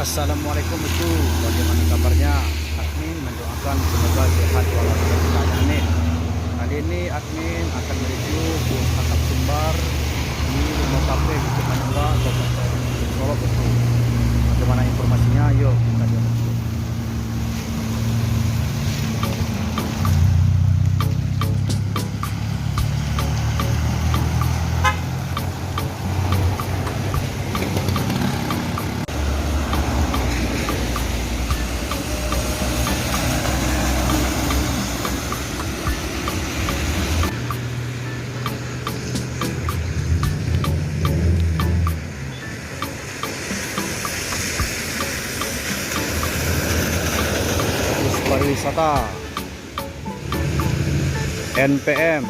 Assalamualaikum bosku, bagaimana kabarnya? Admin mendoakan semoga sehat walafiat. Amin. Kali ini admin akan mereview bus atap sumbar di rumah kafe di Cipanungga, Kabupaten Solo bosku. Bagaimana informasinya? Yuk kita lihat bosku. Pariwisata NPM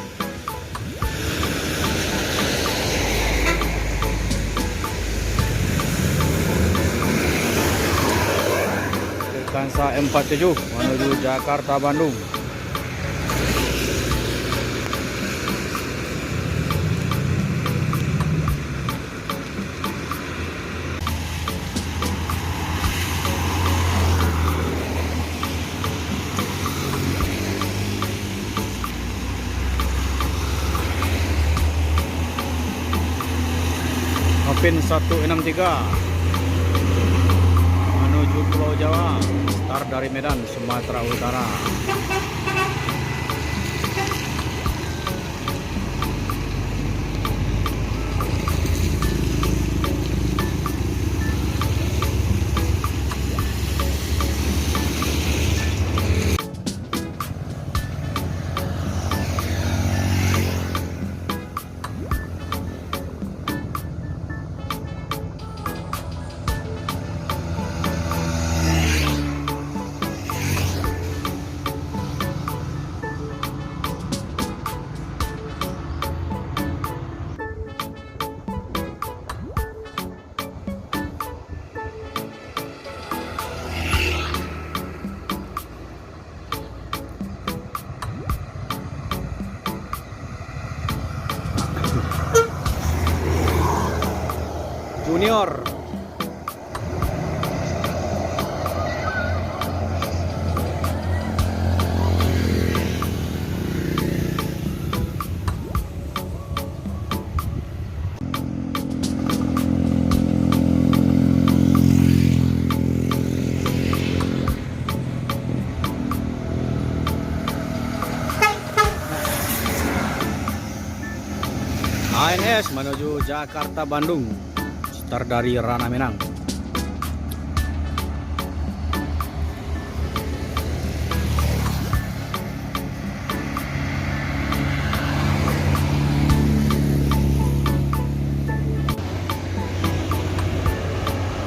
Irkansa 47 menuju Jakarta Bandung. Pin 163 menuju Pulau Jawa, start dari Medan, Sumatera Utara. Junior ANS menuju Jakarta Bandung, start dari Rana Minang.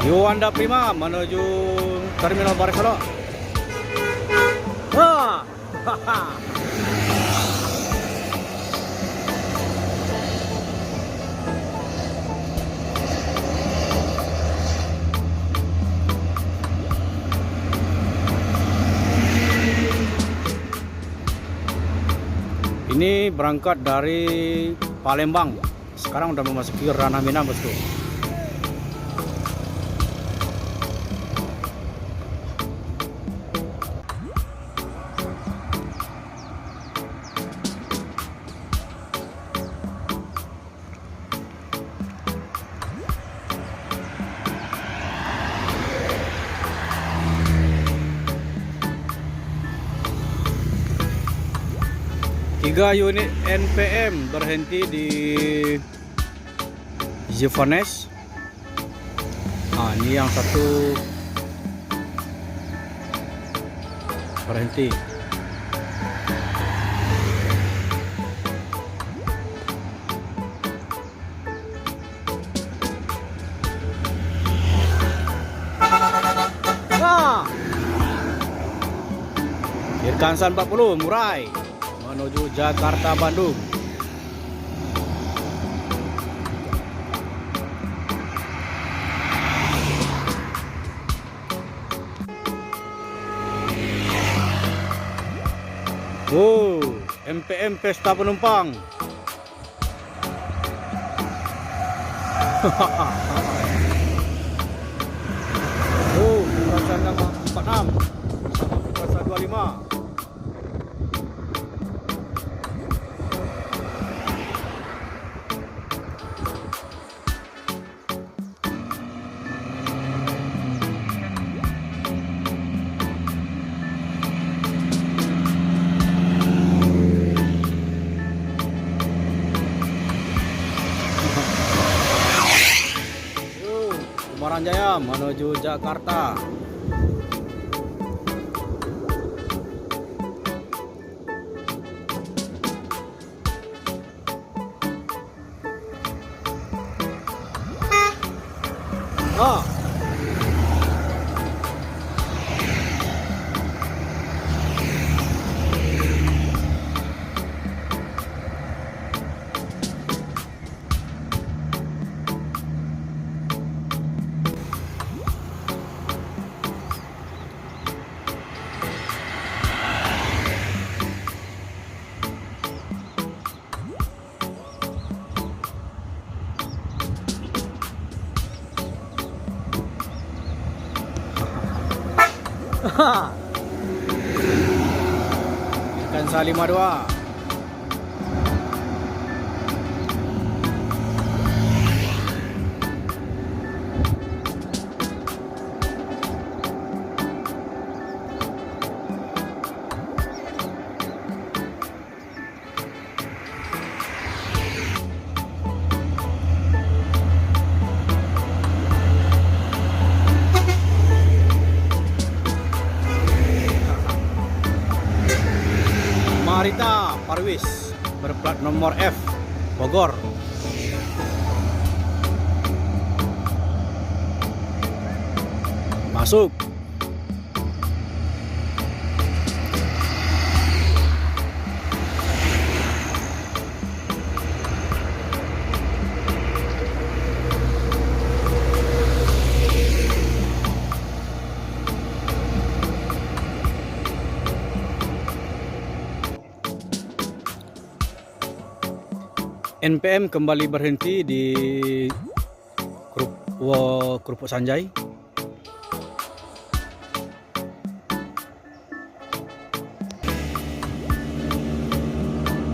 Yuanda Prima menuju Terminal Barisalo. Wah, haha. Ini berangkat dari Palembang, sekarang udah memasuki Rana Minang bosku. Tiga unit NPM berhenti di Jivanes. Nah, ini yang satu berhenti. Nah, Irkansa 40 Murai menuju Jakarta Bandung. Wow, MPM Pesta Penumpang. Perasaan nama 46 bersama perasaan 25. Kumaran Jaya menuju Jakarta. Ah. Ikan Salima 2. Marita Parwis berplat nomor F Bogor. Masuk. NPM kembali berhenti di Krupuk Sanjay.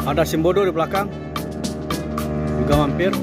Ada Simbodo di belakang, juga mampir.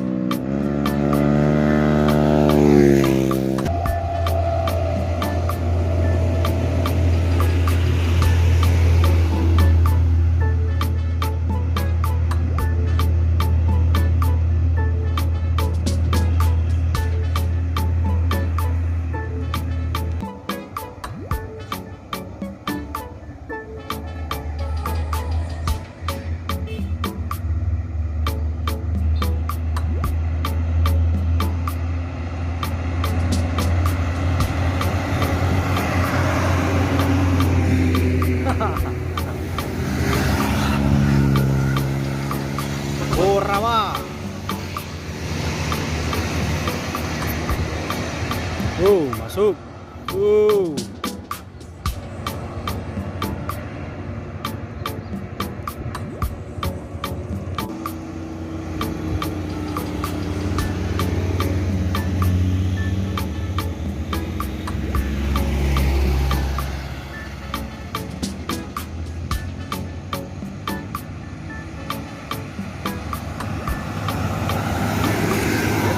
Rawa. Masuk.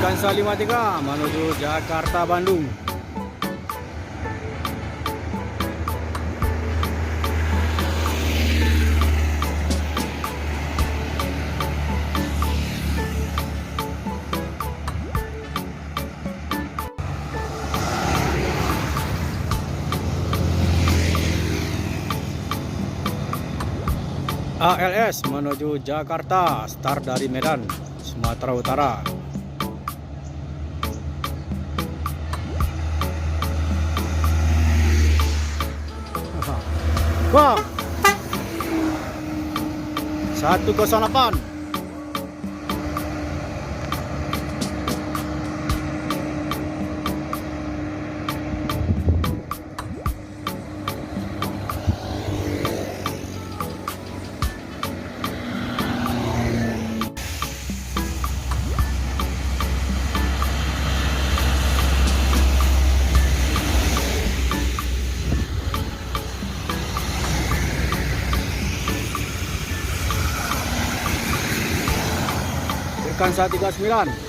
Kansa 53 menuju Jakarta Bandung. ALS menuju Jakarta, start dari Medan, Sumatera Utara. Bang 108. Kansa 39.